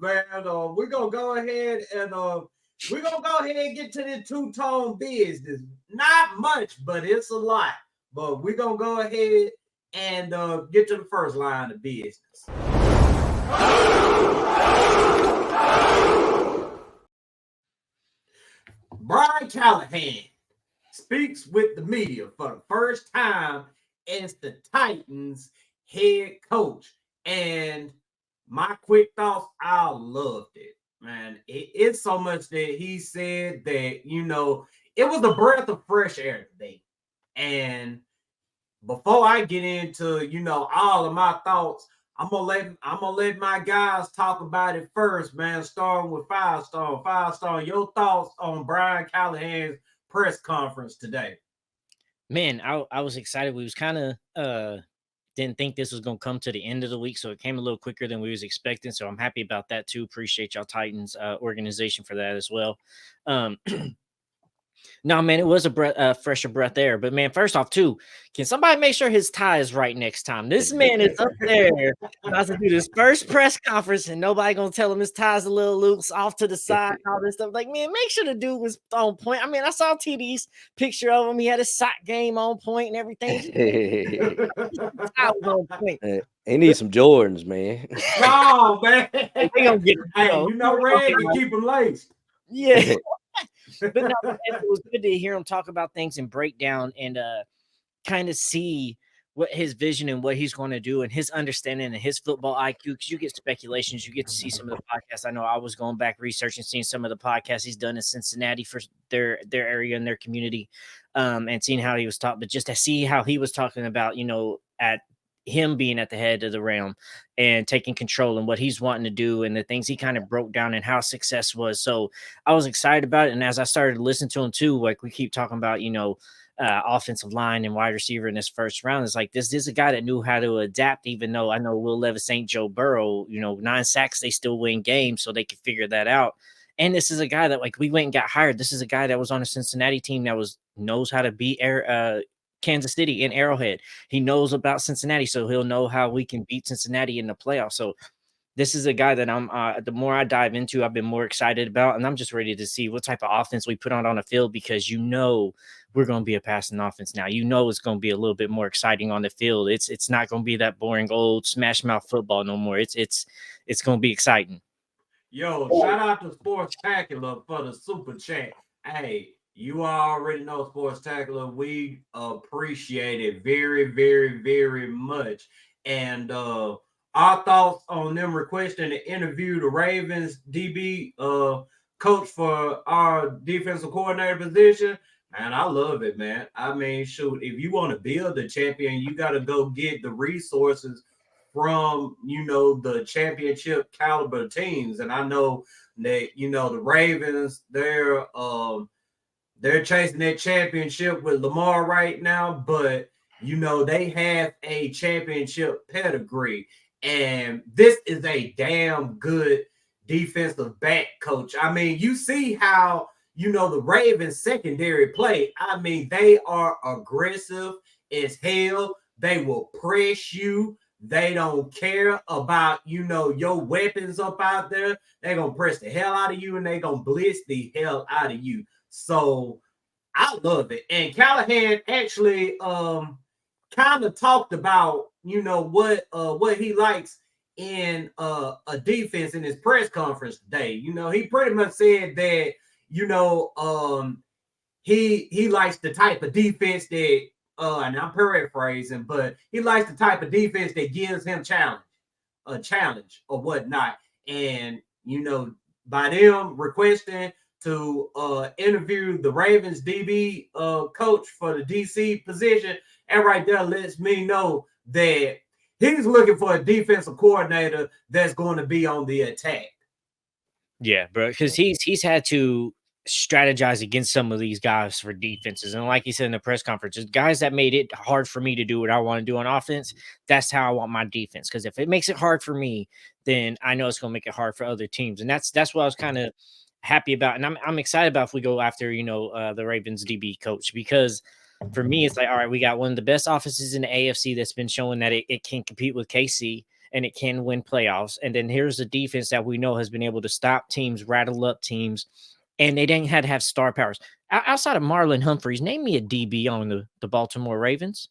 man. We're gonna go ahead and get to the two-tone business. Not much, but it's a lot. But we're gonna go ahead and get to the first line of business. Brian Callahan speaks with the media for the first time as the Titans head coach. And my quick thoughts, I loved it, man. It's so much that he said that, it was a breath of fresh air today. And before I get into, all of my thoughts, I'm gonna let my guys talk about it first, man. Starting with Five Star. Your thoughts on Brian Callahan's press conference today? Man, I was excited. We was kind of didn't think this was gonna come to the end of the week, so it came a little quicker than we was expecting. So I'm happy about that too. Appreciate y'all Titans organization for that as well. No, man, it was a fresher breath air. But man, first off, too, can somebody make sure his tie is right next time? This man is up there about to do this first press conference, and nobody gonna tell him his tie's a little loose off to the side, and all this stuff. Like, man, make sure the dude was on point. I mean, I saw TD's picture of him. He had his sock game on point and everything. His tie was on point. He needs some Jordans, man. No, man. They gonna get Red can keep him laced. Yeah. But no, it was good to hear him talk about things and break down and kind of see what his vision and what he's going to do and his understanding and his football IQ. Because you get speculations, you get to see some of the podcasts. I know I was going back researching, seeing some of the podcasts he's done in Cincinnati for their area and their community, and seeing how he was taught. But just to see how he was talking about, at him being at the head of the realm and taking control and what he's wanting to do and the things he kind of broke down and how success was. So I was excited about it. And as I started to listen to him too, like we keep talking about, offensive line and wide receiver in this first round, it's like, this is a guy that knew how to adapt, even though I know Will Levis ain't Joe Burrow, 9 sacks, they still win games. So they could figure that out. And this is a guy that, like, we went and got hired. This is a guy that was on a Cincinnati team that knows how to beat Kansas City in Arrowhead. He knows about Cincinnati, so he'll know how we can beat Cincinnati in the playoffs. So this is a guy that I'm the more I dive into, I've been more excited about, and I'm just ready to see what type of offense we put on the field, because we're going to be a passing offense now. It's going to be a little bit more exciting on the field. It's not going to be that boring old smash mouth football no more. It's going to be exciting. Yo, shout out to Sports-tacular for the super chat. Hey, you already know Sports-tacular. We appreciate it very, very, very much. And our thoughts on them requesting to interview the Ravens DB coach for our defensive coordinator position. Man, I love it, man. I mean, shoot, if you want to build a champion, you got to go get the resources from, the championship caliber teams. And I know that, the Ravens, they're chasing that championship with Lamar right now, but, they have a championship pedigree. And this is a damn good defensive back coach. I mean, you see how, the Ravens secondary play. I mean, they are aggressive as hell. They will press you. They don't care about, your weapons up out there. They're going to press the hell out of you, and they're going to blitz the hell out of you. So I love it. And Callahan actually kind of talked about, what he likes in a defense in his press conference today. He pretty much said that, he likes the type of defense that, and I'm paraphrasing, but he likes the type of defense that gives him a challenge or whatnot. And, by them requesting to interview the Ravens DB coach for the DC position, and right there lets me know that he's looking for a defensive coordinator that's going to be on the attack. Yeah, bro, because he's had to strategize against some of these guys for defenses. And like he said in the press conference, guys that made it hard for me to do what I want to do on offense, that's how I want my defense. Because if it makes it hard for me, then I know it's going to make it hard for other teams. And that's what I was kind of happy about. And I'm excited about if we go after, the Ravens DB coach, because for me, it's like, all right, we got one of the best offenses in the AFC that's been showing that it can compete with KC. and it can win playoffs. And then here's a defense that we know has been able to stop teams, rattle up teams, and they didn't had to have star powers. Outside of Marlon Humphreys, name me a DB on the Baltimore Ravens.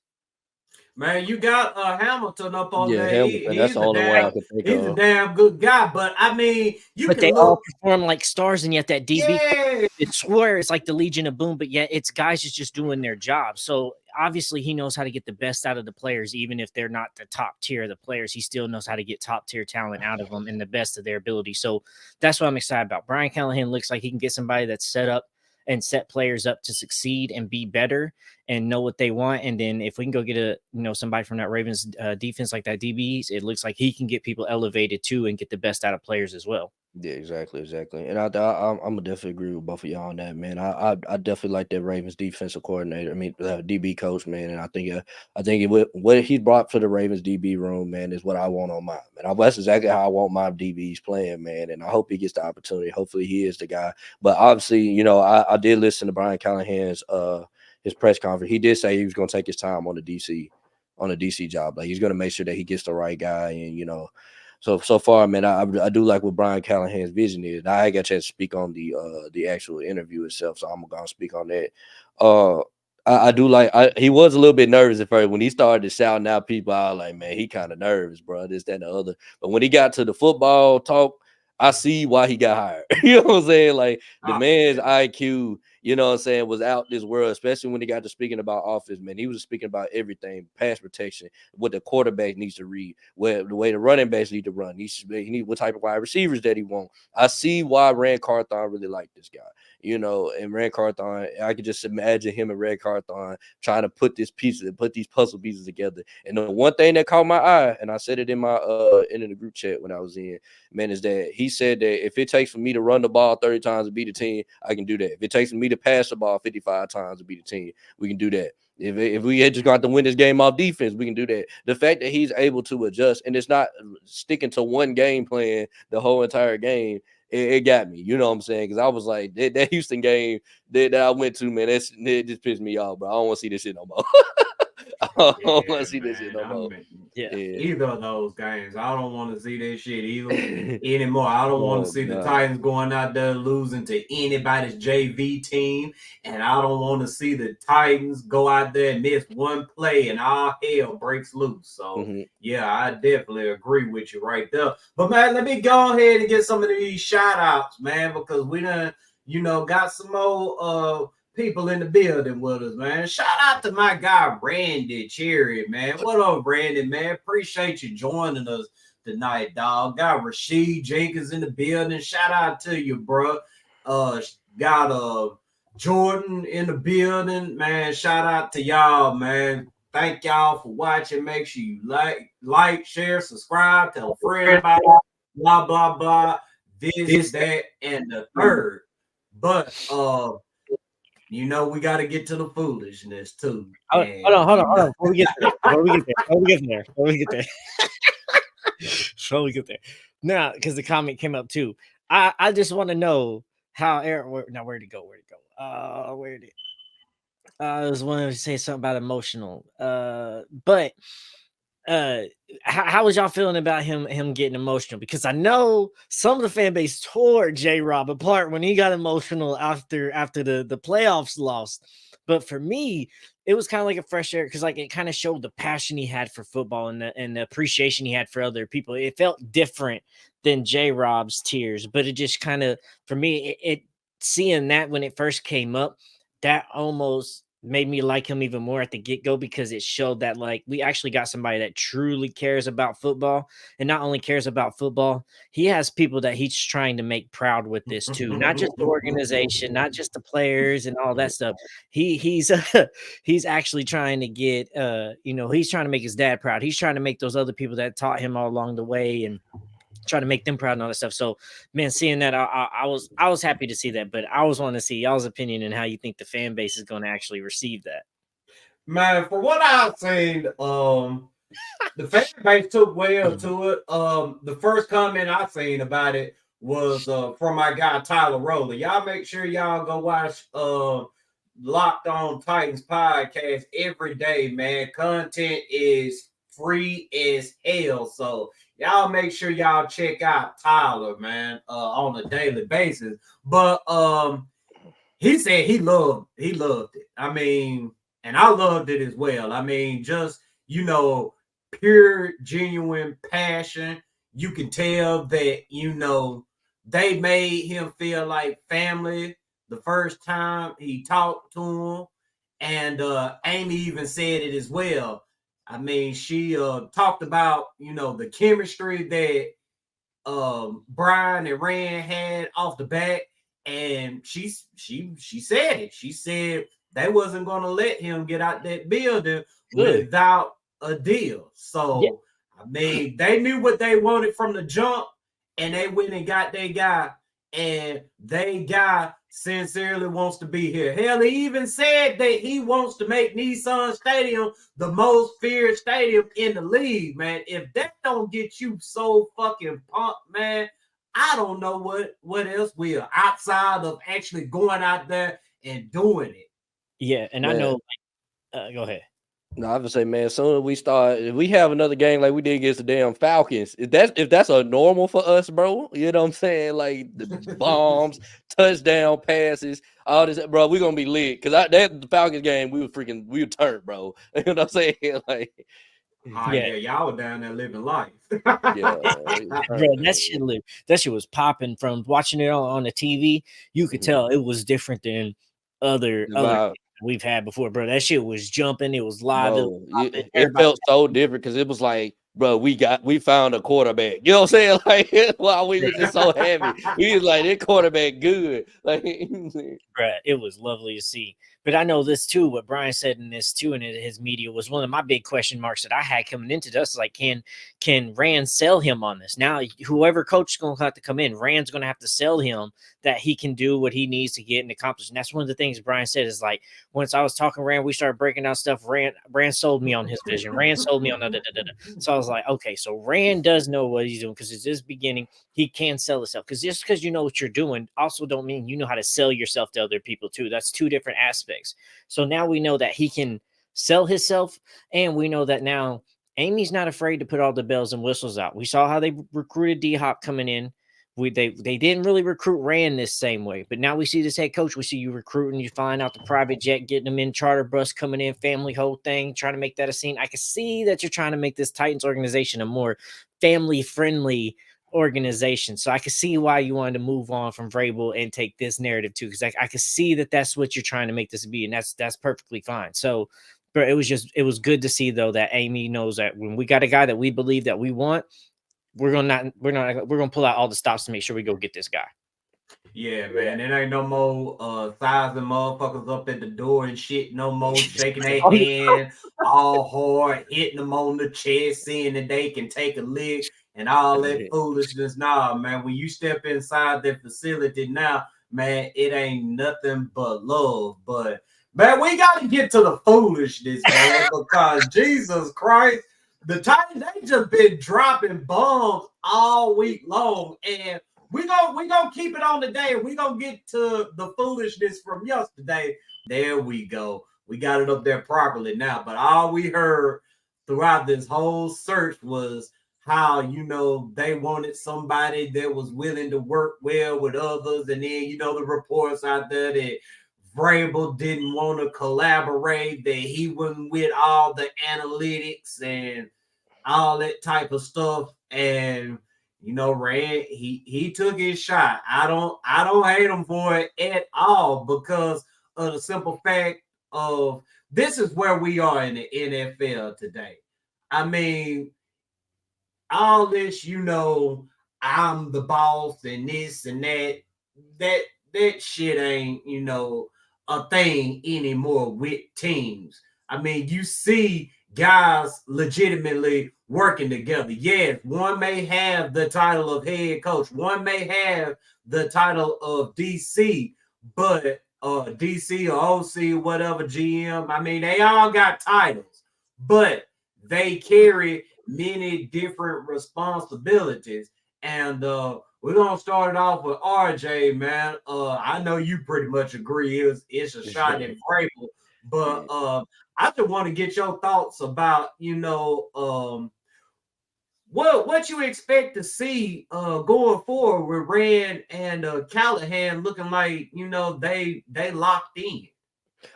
Man, you got Hamilton up on Yeah, there. Hamilton. That's the only one I can think He's a of. damn good guy. But I mean, but they all perform like stars, and yet that DB, yeah. it's swear it's like the Legion of Boom, but yet it's guys just doing their job. So obviously he knows how to get the best out of the players, even if they're not the top tier of the players. He still knows how to get top tier talent out of them and the best of their ability. So that's what I'm excited about. Brian Callahan looks like he can get somebody that's set up and set players up to succeed and be better and know what they want. And then if we can go get somebody from that Ravens defense like that DBs, it looks like he can get people elevated too and get the best out of players as well. Yeah, exactly. And I'm gonna definitely agree with both of y'all on that, man. I definitely like that Ravens defensive coordinator. I mean, DB coach, man. And I think what he brought for the Ravens DB room, man, is what I want on mine. Man, that's exactly how I want my DBs playing, man. And I hope he gets the opportunity. Hopefully, he is the guy. But obviously, I did listen to Brian Callahan's his press conference. He did say he was gonna take his time on the DC job. Like he's gonna make sure that he gets the right guy, and So far, man, I do like what Brian Callahan's vision is. Now, I got a chance to speak on the actual interview itself, so I'm gonna speak on that. I do like. He was a little bit nervous at first when he started shouting out people. I was like, man, he kind of nervous, bro. This, that, and the other. But when he got to the football talk, I see why he got hired. You know what I'm saying? Like the man's IQ, was out this world, especially when he got to speaking about offense, man. He was speaking about everything, pass protection, what the quarterback needs to read, the way the running backs need to run. He need what type of wide receivers that he want. I see why Rand Carthon really liked this guy. And Rand Carthon, I could just imagine him and Rand Carthon trying to put these puzzle pieces together. And the one thing that caught my eye, and I said it in my in the group chat when I was in, man, is that he said that if it takes for me to run the ball 30 times to beat the team, I can do that. If it takes for me to pass the ball 55 times to beat the team, we can do that. If we had just got to win this game off defense, we can do that. The fact that he's able to adjust and it's not sticking to one game plan the whole entire game, it got me. You know what I'm saying? Because I was like, that Houston game that I went to, man, it just pissed me off, bro. I don't want to see this shit no more. I don't want to see this shit no more. Either of those games, I don't want to see that shit either anymore. I don't want to see the Titans going out there losing to anybody's JV team, and I don't want to see the Titans go out there and miss one play and all hell breaks loose. So yeah, I definitely agree with you right there. But man, let me go ahead and get some of these shout outs, man, because we done got some more people in the building with us, man. Shout out to my guy Randy Cherry, man. What up, Randy, man? Appreciate you joining us tonight, dog. Got Rasheed Jenkins in the building. Shout out to you, bro. Got Jordan in the building, man. Shout out to y'all, man. Thank y'all for watching. Make sure you like, share, subscribe, tell a friend about it, blah, blah, blah. This, that, and the third. But we got to get to the foolishness too. Hold on. Before we get there. Now, because the comment came up too. I just want to know how Eric. Now, where'd it go? I was wanting to say something about emotional. But how was y'all feeling about him getting emotional? Because I know some of the fan base tore J-Rob apart when he got emotional after the playoffs lost. But for me, it was kind of like a fresh air because it kind of showed the passion he had for football and the appreciation he had for other people. It felt different than J-Rob's tears, but it just kind of, for me, it seeing that when it first came up, that almost made me like him even more at the get-go because it showed that we actually got somebody that truly cares about football, and not only cares about football, he has people that he's trying to make proud with this too, not just the organization, not just the players and all that stuff. He's actually trying to get he's trying to make his dad proud. He's trying to make those other people that taught him all along the way and try to make them proud and all that stuff. So, man, seeing that, I was happy to see that, but I was wanting to see y'all's opinion and how you think the fan base is going to actually receive that. Man, for what I've seen, the fan base took well to it. The first comment I seen about it was from my guy Tyler Roller. Y'all make sure y'all go watch Locked On Titans podcast every day, man. Content is free as hell, so y'all make sure y'all check out Tyler, man, on a daily basis. But he said he loved it. I mean, and I loved it as well. I mean, just pure, genuine passion. You can tell that they made him feel like family the first time he talked to him, and Amy even said it as well. I mean, she talked about the chemistry that Brian and Rand had off the bat, and she said it. She said they wasn't gonna let him get out that building Good. without a deal. So Yeah. I mean, they knew what they wanted from the jump, and they went and got their guy, and they guy sincerely wants to be here. Hell, he even said that he wants to make Nissan Stadium the most feared stadium in the league, man. If that don't get you so fucking pumped, man, I don't know what else will, outside of actually going out there and doing it. Yeah, and Man. I know. Go ahead. No, I would say, man, as soon as we start, if we have another game like we did against the damn Falcons, if that's a normal for us, bro, you know what I'm saying? Like the bombs, touchdown passes, all this, bro, we're gonna be lit. Cause the Falcons game, we were turned, bro. You know what I'm saying? Like, Yeah, y'all were down there living life. yeah, Bro, that shit was popping from watching it on the TV. You could tell it was different than other we've had before, bro. That shit was jumping. It was live. Bro, it felt so different because it was like, bro, we found a quarterback. You know what I'm saying? Like, while we were just so happy, we was like, that quarterback good. Like, bro, it was lovely to see. But I know this too. What Brian said in this too, in his media, was one of my big question marks that I had coming into this. Like, can Rand sell him on this? Now, whoever coach is going to have to come in, Rand's going to have to sell him that he can do what he needs to get and accomplish. And that's one of the things Brian said is like, once I was talking to Rand, we started breaking down stuff. Rand sold me on his vision. Rand sold me on So I was like, okay, so Rand does know what he's doing because it's just beginning. He can sell himself, because just because you know what you're doing also don't mean you know how to sell yourself to other people too. That's two different aspects. So now we know that he can sell himself, and we know that now Amy's not afraid to put all the bells and whistles out. We saw how they recruited D-Hop coming in. They didn't really recruit Rand this same way, but now we see this head coach. We see you recruiting, you find out the private jet, getting them in, charter bus coming in, family whole thing, trying to make that a scene. I can see that you're trying to make this Titans organization a more family friendly organization. So I can see why you wanted to move on from Vrabel and take this narrative too, because I can see that that's what you're trying to make this be, and that's perfectly fine. So, but it was good to see though that Amy knows that when we got a guy that we believe that we want, we're gonna pull out all the stops to make sure we go get this guy. Yeah, man. It ain't no more sizing motherfuckers up at the door and shit no more, shaking their hand all hard, hitting them on the chest, seeing that they can take a lick and all that foolishness. Nah, man. When you step inside the facility now, man, it ain't nothing but love. But man, we gotta get to the foolishness, man, because Jesus Christ, the Titans, they just been dropping bombs all week long, and we gonna keep it on today. We gonna get to the foolishness from yesterday. There we go. We got it up there properly now. But all we heard throughout this whole search was how they wanted somebody that was willing to work well with others, and then the reports out there that Vrabel didn't want to collaborate, that he wasn't with all the analytics and all that type of stuff. And Rand, he took his shot. I don't hate him for it at all, because of the simple fact of this is where we are in the NFL today. I mean, all this, I'm the boss and this and that shit ain't, a thing anymore with teams. I mean, you see guys legitimately working together. Yes, one may have the title of head coach, one may have the title of DC, but DC or OC, whatever, GM, I mean, they all got titles, but they carry many different responsibilities. And we're gonna start it off with RJ, man. I know you pretty much agree it's a shot at Vrabel, but I just want to get your thoughts about what you expect to see going forward with Rand and Callahan looking like they locked in.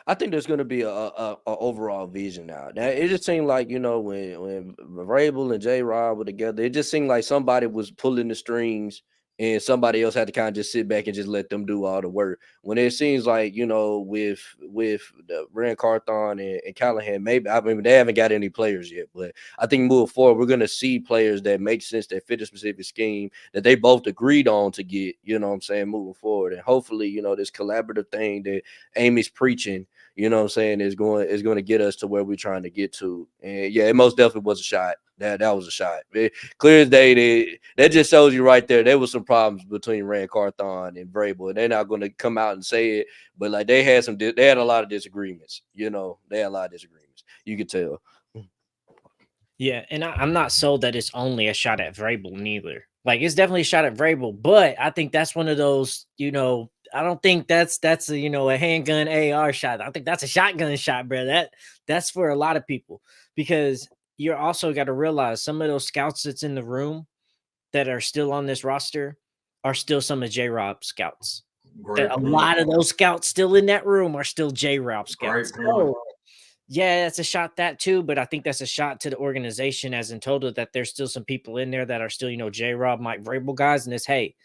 I think there's going to be a overall vision now. Now it just seemed like when Vrabel and J. Rob were together, it just seemed like somebody was pulling the strings, and somebody else had to kind of just sit back and just let them do all the work. When it seems like with the Rand Carthon and Callahan, maybe I mean they haven't got any players yet, but I think moving forward we're going to see players that make sense, that fit a specific scheme that they both agreed on to get. You know what I'm saying, moving forward, and hopefully this collaborative thing that Amy's preaching, is going to get us to where we're trying to get to. And yeah, it most definitely was a shot. That was a shot. Clear as day. That just shows you right there. There was some problems between Rand Carthon and Vrabel, and they're not going to come out and say it, but like they had a lot of disagreements. They had a lot of disagreements. You could tell. Yeah, and I'm not sold that it's only a shot at Vrabel neither. Like it's definitely a shot at Vrabel, but I think that's one of those, I don't think that's a handgun AR shot. I think that's a shotgun shot, bro. That's for a lot of people, because you're also got to realize some of those scouts that's in the room that are still on this roster are still some of J-Rob scouts. A lot of those scouts still in that room are still J-Rob scouts. So, yeah, that's a shot that too, but I think that's a shot to the organization as in total, that there's still some people in there that are still, J-Rob, Mike Vrabel guys, and it's, hey,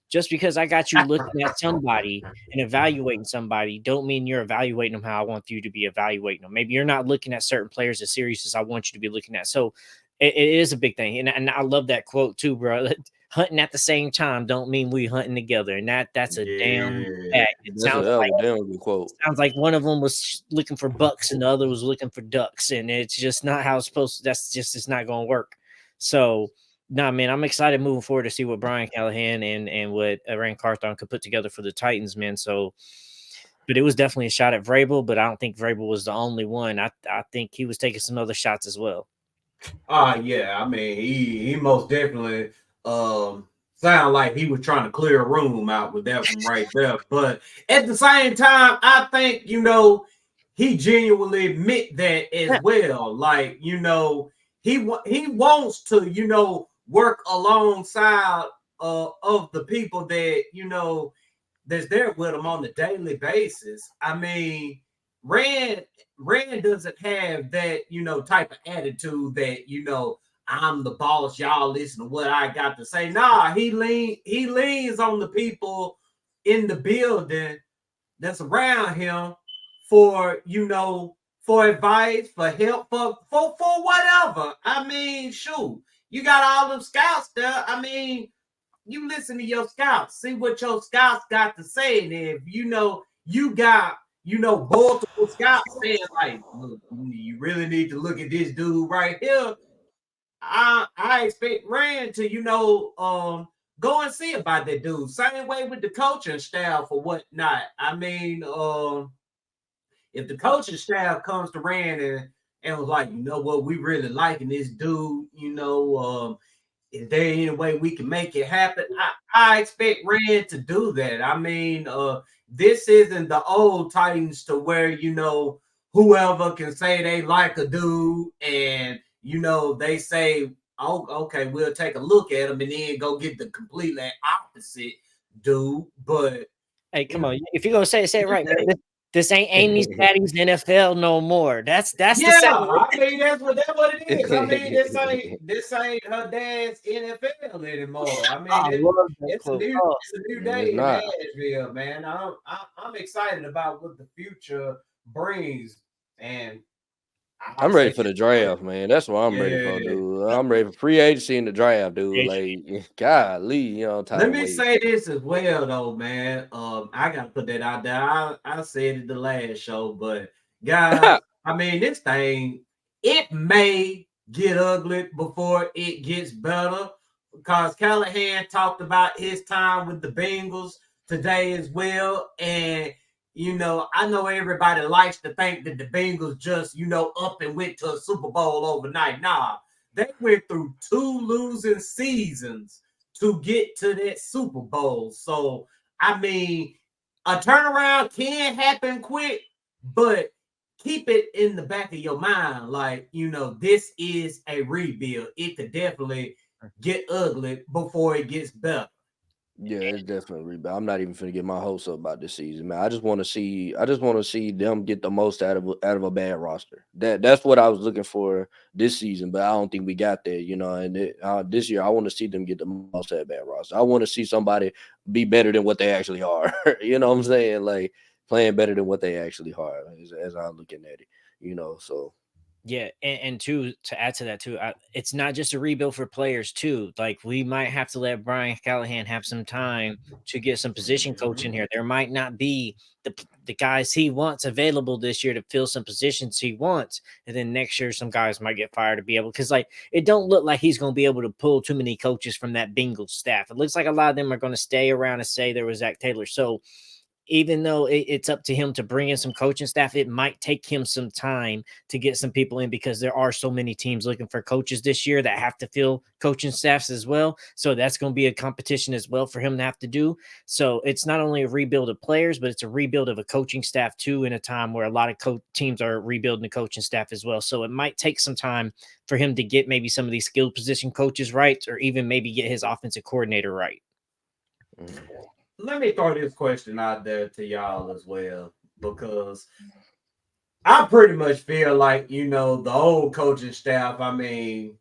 just because I got you looking at somebody and evaluating somebody, don't mean you're evaluating them how I want you to be evaluating them. Maybe you're not looking at certain players as serious as I want you to be looking at. So it is a big thing. And I love that quote too, bro. Hunting at the same time don't mean we hunting together. And that's a damn fact. It sounds like a damn good quote. Sounds like one of them was looking for bucks and the other was looking for ducks. And it's just not how it's supposed to. It's not going to work. So, nah, man, I'm excited moving forward to see what Brian Callahan and what Rand Carthon could put together for the Titans, man. So, but it was definitely a shot at Vrabel, but I don't think Vrabel was the only one. I think he was taking some other shots as well. Yeah, I mean, he most definitely sound like he was trying to clear a room out with that one right there. But at the same time, I think he genuinely admit that as well. Like he wants to work alongside of the people that that's there with him on a daily basis. I mean, Rand doesn't have that, type of attitude that, I'm the boss, y'all listen to what I got to say. Nah, he leans on the people in the building that's around him for, for advice, for help, for whatever. I mean, shoot, you got all them scouts there. I mean, you listen to your scouts, see what your scouts got to say. And if you got multiple scouts saying like, look, you really need to look at this dude right here, I expect Rand to go and see about that dude. Same way with the coaching staff or whatnot. I mean, if the coaching staff comes to Rand and was like, what, we really liking this dude, is there any way we can make it happen? I expect Rand to do that. I mean, this isn't the old Titans to where, whoever can say they like a dude and, they say, oh, okay, we'll take a look at him and then go get the completely opposite dude. But hey, come on. If you're going to say it right, man. This ain't Amy's Patty's NFL no more. That's I mean, that's what it is. I mean, this ain't her dad's NFL anymore. I mean, it's a new day in Nashville, man. I'm excited about what the future brings, and I'm ready for the draft, man. That's what I'm ready for, dude. I'm ready for free agency in the draft, dude. Like, golly, Let me say this as well, though, man. I gotta put that out there. I said it the last show, but guys, I mean, this thing, it may get ugly before it gets better, because Callahan talked about his time with the Bengals today as well, and I know everybody likes to think that the Bengals just, up and went to a Super Bowl overnight. Nah, they went through 2 losing seasons to get to that Super Bowl. So, I mean, a turnaround can happen quick, but keep it in the back of your mind. Like, this is a rebuild. It could definitely get ugly before it gets better. Yeah, it's definitely. But I'm not even finna get my hopes up about this season, man. I just want to see. I just want to see them get the most out of a bad roster. That's what I was looking for this season, but I don't think we got there. And this year I want to see them get the most out of a bad roster. I want to see somebody be better than what they actually are. You know what I'm saying? Like playing better than what they actually are, as I'm looking at it. So. Yeah, and to add to that too, it's not just a rebuild for players too. Like we might have to let Brian Callahan have some time to get some position coach in here. There might not be the guys he wants available this year to fill some positions he wants, and then next year some guys might get fired to be able, because like it don't look like he's going to be able to pull too many coaches from that Bengals staff. It looks like a lot of them are going to stay around and say there was Zach Taylor. So even though it's up to him to bring in some coaching staff, it might take him some time to get some people in, because there are so many teams looking for coaches this year that have to fill coaching staffs as well. So that's going to be a competition as well for him to have to do. So it's not only a rebuild of players, but it's a rebuild of a coaching staff too, in a time where a lot of teams are rebuilding the coaching staff as well. So it might take some time for him to get maybe some of these skilled position coaches right, or even maybe get his offensive coordinator right. Let me throw this question out there to y'all as well, because I pretty much feel like, the old coaching staff, I mean,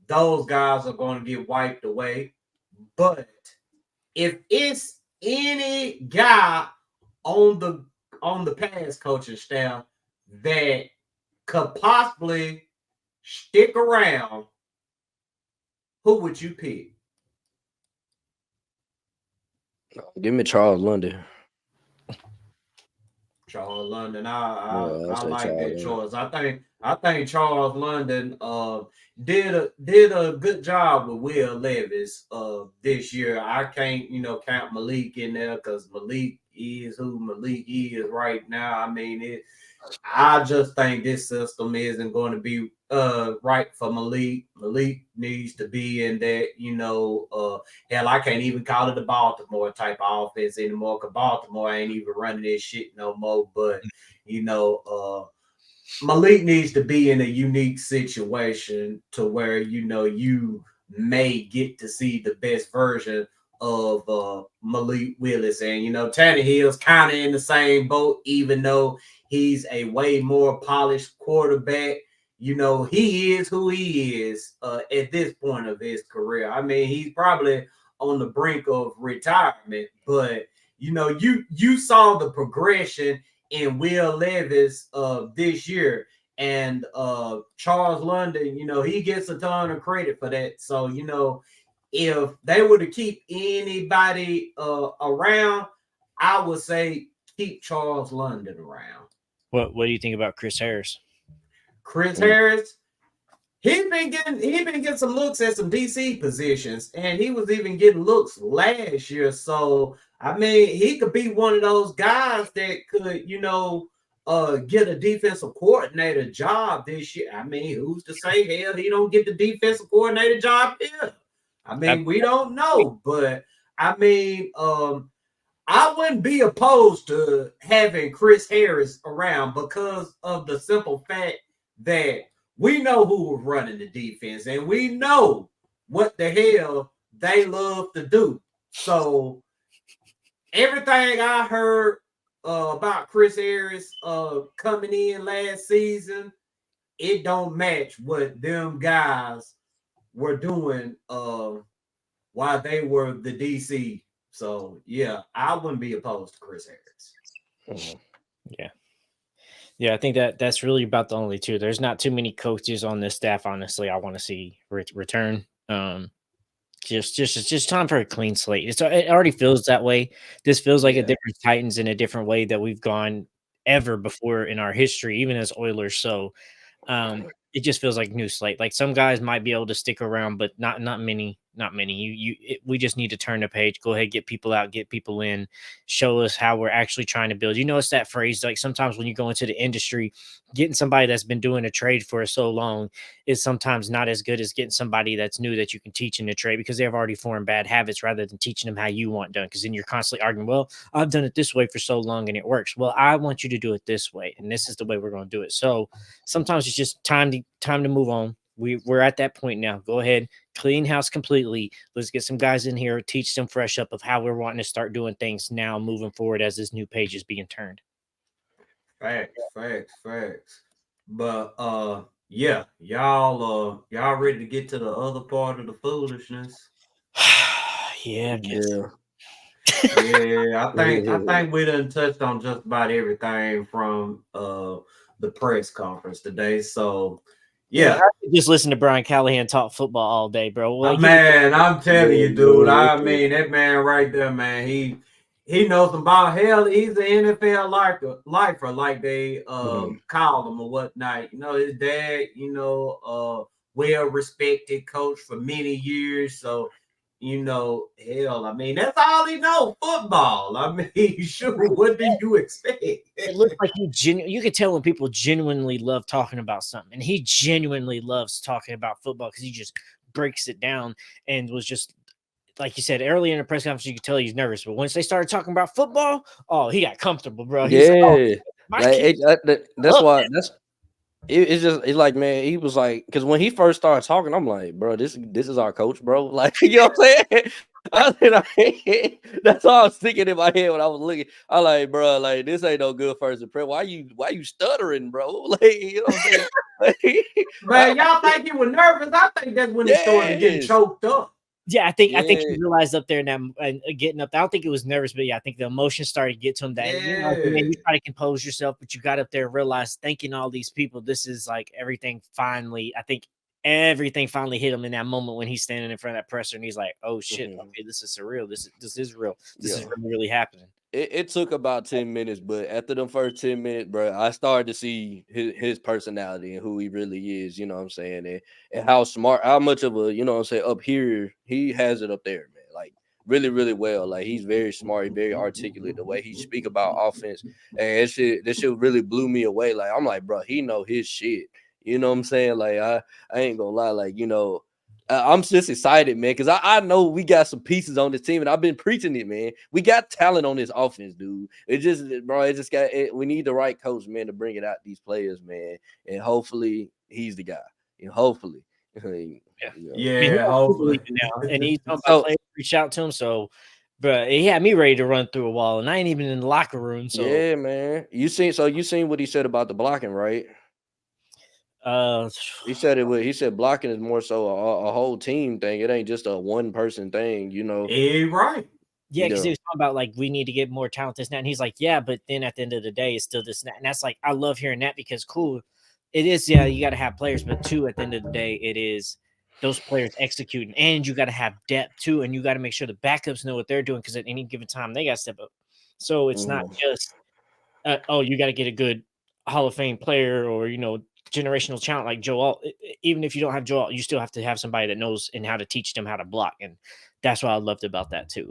those guys are going to get wiped away. But if it's any guy on the past coaching staff that could possibly stick around, who would you pick? Give me Charles London. Charles London, I like Charles that choice. I think Charles London did a good job with Will Levis this year. I can't count Malik in there, because Malik is who Malik is right now. I mean I just think this system isn't going to be right for Malik. Malik needs to be in that, hell, I can't even call it the Baltimore type of offense anymore, because Baltimore ain't even running this shit no more. But, Malik needs to be in a unique situation to where, you may get to see the best version of Malik Willis. And, Tannehill's kind of in the same boat, even though he's a way more polished quarterback. He is who he is at this point of his career. I mean, he's probably on the brink of retirement, but you saw the progression in Will Levis this year, and Charles London. He gets a ton of credit for that. So if they were to keep anybody around, I would say keep Charles London around. What do you think about Chris Harris? Chris Harris, he's been getting some looks at some DC positions, and he was even getting looks last year. So I mean, he could be one of those guys that could, get a defensive coordinator job this year. I mean, who's to say hell he don't get the defensive coordinator job here? I mean, we don't know, but I mean, I wouldn't be opposed to having Chris Harris around, because of the simple fact that we know who was running the defense, and we know what the hell they love to do. So everything I heard about Chris Harris coming in last season, it don't match what them guys were doing while they were the DC. So yeah, I wouldn't be opposed to Chris Harris. Yeah, I think that's really about the only two. There's not too many coaches on this staff, honestly, I want to see return. Just time for a clean slate. It already feels that way. This feels like a different Titans in a different way that we've gone ever before in our history, even as Oilers. So it just feels like new slate. Like some guys might be able to stick around, but not many. We just need to turn the page. Go ahead, get people out, get people in, show us how we're actually trying to build. It's that phrase, like sometimes when you go into the industry, getting somebody that's been doing a trade for so long is sometimes not as good as getting somebody that's new that you can teach in the trade, because they have already formed bad habits, rather than teaching them how you want done. Because then you're constantly arguing, well, I've done it this way for so long and it works. Well, I want you to do it this way, and this is the way we're going to do it. So sometimes it's just time to move on. we're at that point now. Go ahead, clean house completely. Let's get some guys in here, teach them fresh up of how we're wanting to start doing things now moving forward as this new page is being turned. Facts. But yeah, y'all ready to get to the other part of the foolishness? Yeah, I guess. Yeah, I think we done touched on just about everything from the press conference today. So yeah, I could just listen to Brian Callahan talk football all day, bro. Like, man, I'm telling you, dude. I mean, that man right there, man. He knows about hell. He's an NFL lifer, like they call him or whatnot. You know, his dad, well respected coach for many years. So, hell, I mean, that's all he knows, football. I mean, sure, what do you expect? it looks like you could tell when people genuinely love talking about something, and he genuinely loves talking about football because he just breaks it down and was just like you said early in the press conference. You could tell he's nervous, but once they started talking about football, oh, he got comfortable, bro. He's that's why it's like, man, he was like, because when he first started talking, I'm like, bro, this is our coach, bro. Like, you know what I'm saying? That's all I was thinking in my head when I was looking. I'm like, bro, like, this ain't no good first impression. Why you stuttering, bro? Like, you know what I'm saying? Man, y'all think he was nervous? I think that's when he started getting choked up. Yeah, I think he realized up there now and getting up. I don't think it was nervous, but yeah, I think the emotion started to get to him. That you try to compose yourself, but you got up there and realized, thanking all these people, this is like everything finally. I think everything finally hit him in that moment when he's standing in front of that presser and he's like, "Oh shit, okay, this is surreal. This is real. This is really happening." It took about 10 minutes, but after the first 10 minutes, bro, I started to see his personality and who he really is, you know what I'm saying? And how smart, how much of a, you know what I'm saying, up here, he has it up there, man. Like, really, really well. Like, he's very smart, very articulate, the way he speak about offense. And this shit really blew me away. Like, I'm like, bro, he know his shit. You know what I'm saying? Like, I ain't gonna lie, like, I'm just excited, man, because I know we got some pieces on this team, and I've been preaching it, man. We got talent on this offense, dude. We need the right coach, man, to bring it out these players, man. And hopefully he's the guy. And hopefully. Hopefully. Now. And he's talking about players reach out to him. So, bro, he had me ready to run through a wall, and I ain't even in the locker room. So yeah, man. You seen what he said about the blocking, right? He said blocking is more so a whole team thing. It ain't just a one person thing, right. Yeah, because he was talking about like we need to get more talent, this and that. And he's like, yeah, but then at the end of the day, it's still this and that. And that's like, I love hearing that because cool, it is, yeah, you got to have players, but two, at the end of the day, it is those players executing, and you got to have depth too, and you got to make sure the backups know what they're doing because at any given time they got to step up. So it's not just you got to get a good Hall of Fame player or generational talent like Joel. Even if you don't have Joel, you still have to have somebody that knows and how to teach them how to block, and that's what I loved about that too.